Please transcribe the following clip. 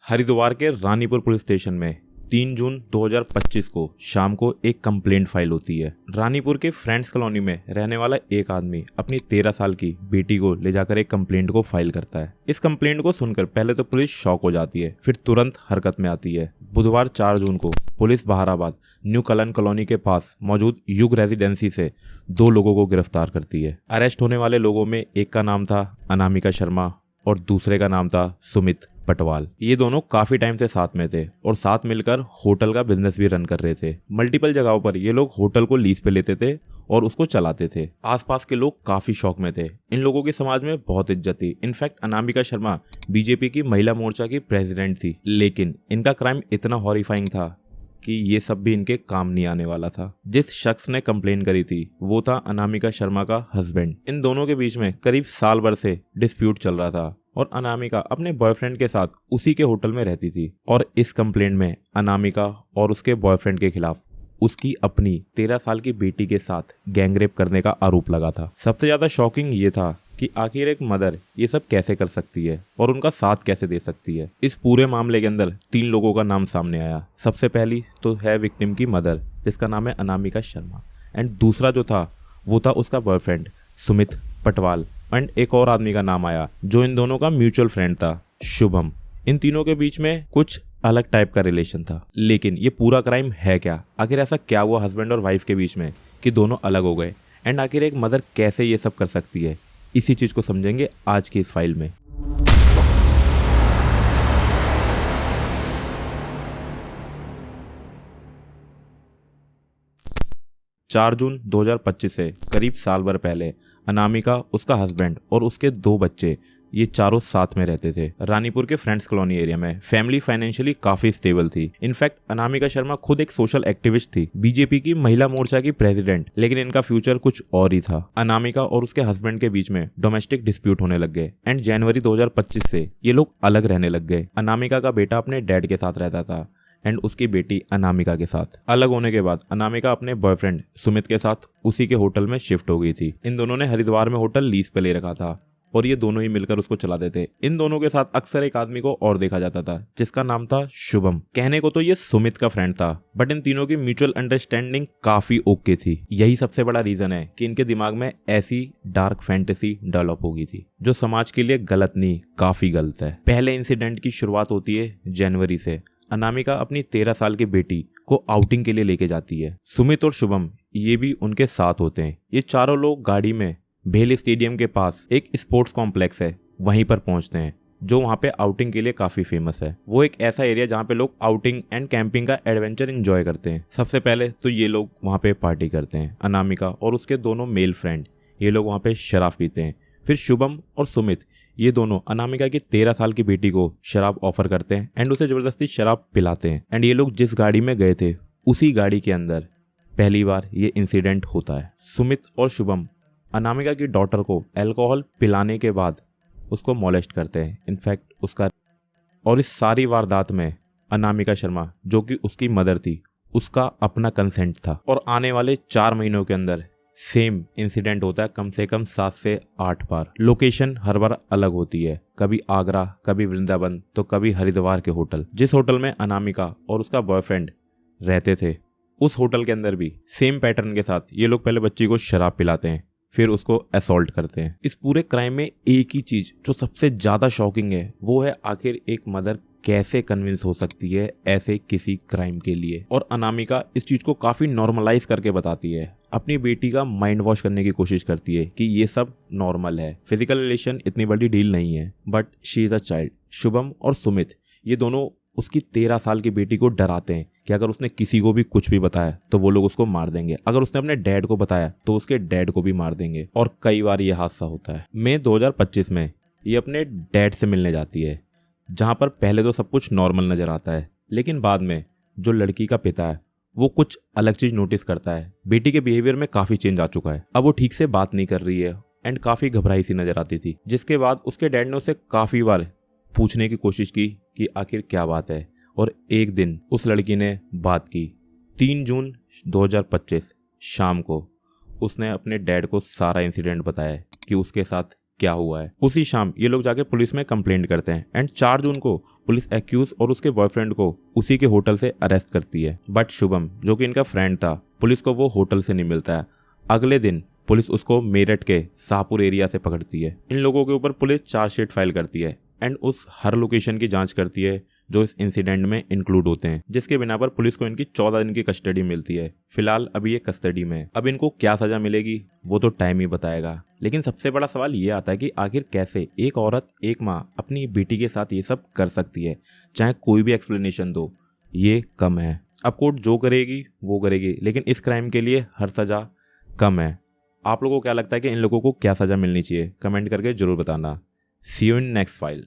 हरिद्वार के Ranipur police station में 3 जून 2025 को शाम को एक कंप्लेंट फाइल होती है। रानीपुर के फ्रेंड्स कॉलोनी में रहने वाला एक आदमी अपनी 13 साल की बेटी को ले जाकर एक कंप्लेंट को फाइल करता है। इस कंप्लेंट को सुनकर पहले तो पुलिस शॉक हो जाती है, फिर तुरंत हरकत में आती है। बुधवार 4 जून को पुलिस बहाराबाद न्यू कलन कॉलोनी के पास मौजूद युग रेजिडेंसी से 2 लोगों को गिरफ्तार करती है। अरेस्ट होने वाले लोगों में एक का नाम था अनामिका शर्मा और दूसरे का नाम था सुमित पटवाल। ये दोनों काफी टाइम से साथ में थे और साथ मिलकर होटल का बिजनेस भी रन कर रहे थे। मल्टीपल जगहों पर ये लोग होटल को लीज पे लेते थे और उसको चलाते थे। आसपास के लोग काफी शौक में थे। इन लोगों की समाज में बहुत इज्जत थी। इनफैक्ट अनामिका शर्मा बीजेपी की महिला मोर्चा की प्रेसिडेंट थी, लेकिन इनका क्राइम इतना हॉरिफाइंग था कि ये सब भी इनके काम नहीं आने वाला था। जिस शख्स ने कंप्लेन करी थी वो था अनामिका शर्मा का हस्बैंड। इन दोनों के बीच में करीब साल भर से डिस्प्यूट चल रहा था और अनामिका अपने बॉयफ्रेंड के साथ उसी के होटल में रहती थी। और इस कंप्लेंट में अनामिका और उसके बॉयफ्रेंड के खिलाफ उसकी अपनी 13 साल की बेटी के साथ गैंगरेप करने का आरोप लगा था। सबसे ज्यादा शॉकिंग ये था कि आखिर एक मदर ये सब कैसे कर सकती है और उनका साथ कैसे दे सकती है। इस पूरे मामले के अंदर 3 लोगों का नाम सामने आया। सबसे पहली तो है विक्टिम की मदर, जिसका नाम है अनामिका शर्मा, एंड दूसरा जो था वो था उसका बॉयफ्रेंड सुमित पटवाल, एंड एक और आदमी का नाम आया जो इन दोनों का म्यूचुअल फ्रेंड था, शुभम। इन तीनों के बीच में कुछ अलग टाइप का रिलेशन था। लेकिन ये पूरा क्राइम है क्या? आखिर ऐसा क्या हुआ हस्बैंड और वाइफ के बीच में कि दोनों अलग हो गए? एंड आखिर एक मदर कैसे ये सब कर सकती है? इसी चीज को समझेंगे आज की इस फाइल में। 4 जून 2025 से करीब साल भर पहले अनामिका, उसका हस्बैंड और उसके 2 बच्चे ये चारों साथ में रहते थे। रानीपुर के फ्रेंड्स कॉलोनी एरिया में फैमिली फाइनेंशियली काफी स्टेबल थी। इनफैक्ट अनामिका शर्मा खुद एक सोशल एक्टिविस्ट थी, बीजेपी की महिला मोर्चा की प्रेसिडेंट, लेकिन इनका फ्यूचर कुछ और ही था। अनामिका और उसके हस्बैंड के बीच में डोमेस्टिक डिस्प्यूट होने लग गए एंड जनवरी 2025 से ये लोग अलग रहने लग गए। अनामिका का बेटा अपने डैड के साथ रहता था एंड उसकी बेटी अनामिका के साथ। अलग होने के बाद अनामिका अपने बॉयफ्रेंड सुमित के साथ उसी के होटल में शिफ्ट हो गई थी। इन दोनों ने हरिद्वार में होटल लीज पे ले रखा था और ये दोनों ही मिलकर उसको चलाते थे। इन दोनों के साथ अक्सर एक आदमी को और देखा जाता था जिसका नाम था शुभम। कहने को तो ये सुमित का फ्रेंड था, बट इन तीनों की म्यूचुअल अंडरस्टैंडिंग काफी ओके थी। यही सबसे बड़ा रीजन है कि इनके दिमाग में ऐसी डार्क फैंटेसी डेवलप हो गई थी जो समाज के लिए गलत नहीं, काफी गलत है। पहले इंसिडेंट की शुरुआत होती है जनवरी से। अनामिका अपनी 13 साल की बेटी को आउटिंग के लिए लेके जाती है। सुमित और शुभम ये भी उनके साथ होते हैं। ये चारों लोग गाड़ी में भेल स्टेडियम के पास एक स्पोर्ट्स कॉम्प्लेक्स है, वहीं पर पहुंचते हैं जो वहां पे आउटिंग के लिए काफी फेमस है। वो एक ऐसा एरिया जहां पे लोग आउटिंग एंड कैंपिंग का एडवेंचर एंजॉय करते हैं। सबसे पहले तो ये लोग वहां पे पार्टी करते हैं। अनामिका और उसके दोनों मेल फ्रेंड ये लोग वहां पे शराब पीते हैं। फिर शुभम और सुमित ये दोनों अनामिका की 13 साल की बेटी को शराब ऑफर करते हैं एंड उसे जबरदस्ती शराब पिलाते हैं। एंड ये लोग जिस गाड़ी में गए थे उसी गाड़ी के अंदर पहली बार ये इंसिडेंट होता है। सुमित और शुभम अनामिका की डॉटर को अल्कोहल पिलाने के बाद उसको मोलेस्ट करते हैं। इनफैक्ट उसका और इस सारी वारदात में अनामिका शर्मा जो कि उसकी मदर थी उसका अपना कंसेंट था। और आने वाले 4 महीनों के अंदर सेम इंसिडेंट होता है कम से कम 7 से 8 बार। लोकेशन हर बार अलग होती है, कभी आगरा, कभी वृंदावन, तो कभी हरिद्वार के होटल। जिस होटल में अनामिका और उसका बॉयफ्रेंड रहते थे उस होटल के अंदर भी सेम पैटर्न के साथ ये लोग पहले बच्ची को शराब पिलाते हैं, फिर उसको असॉल्ट करते हैं। इस पूरे क्राइम में एक ही चीज जो सबसे ज्यादा शॉकिंग है वो है आखिर एक मदर कैसे कन्विंस हो सकती है ऐसे किसी क्राइम के लिए। और अनामिका इस चीज को काफी नॉर्मलाइज करके बताती है, अपनी बेटी का माइंड वॉश करने की कोशिश करती है कि ये सब नॉर्मल है, फिजिकल रिलेशन इतनी बड़ी डील नहीं है, but she is a child. Shubham और सुमित ये दोनों उसकी 13 साल की बेटी को डराते हैं कि अगर उसने किसी को भी कुछ भी बताया तो वो लोग उसको मार देंगे। अगर उसने अपने डैड को बताया तो उसके डैड को भी मार देंगे। और कई बार ये हादसा होता है। मई 2025 में ये अपने डैड से मिलने जाती है, जहां पर पहले तो सब कुछ नॉर्मल नजर आता है, लेकिन बाद में जो लड़की का पिता है वो कुछ अलग चीज नोटिस करता है। बेटी के बिहेवियर में काफी चेंज आ चुका है। अब वो ठीक से बात नहीं कर रही है एंड काफी घबराई सी नजर आती थी, जिसके बाद उसके डैड ने उसे काफी बार पूछने की कोशिश की कि आखिर क्या बात है। और एक दिन उस लड़की ने बात की। 3 जून 2025 शाम को उसने अपने डैड को सारा इंसिडेंट बताया कि उसके साथ क्या हुआ है। उसी शाम ये लोग जाके पुलिस में कंप्लेंट करते हैं एंड 4 जून को पुलिस एक्यूज और उसके बॉयफ्रेंड को उसी के होटल से अरेस्ट करती है। बट शुभम जो कि इनका फ्रेंड था, पुलिस को वो होटल से नहीं मिलता है। अगले दिन पुलिस उसको मेरठ के शाहपुर एरिया से पकड़ती है। इन लोगों के ऊपर पुलिस चार्जशीट फाइल करती है एंड उस हर लोकेशन की जांच करती है जो इस इंसिडेंट में इंक्लूड होते हैं, जिसके बिना पर पुलिस को इनकी 14 दिन की कस्टडी मिलती है। फिलहाल अभी ये कस्टडी में है। अब इनको क्या सजा मिलेगी वो तो टाइम ही बताएगा। लेकिन सबसे बड़ा सवाल ये आता है कि आखिर कैसे एक औरत, एक माँ अपनी बेटी के साथ ये सब कर सकती है, चाहे कोई भी एक्सप्लेनेशन दो, ये कम है। अब कोर्ट जो करेगी वो करेगी, लेकिन इस क्राइम के लिए हर सजा कम है। आप लोगों को क्या लगता है कि इन लोगों को क्या सजा मिलनी चाहिए? कमेंट करके जरूर बताना। सी यू इन नेक्स्ट फाइल।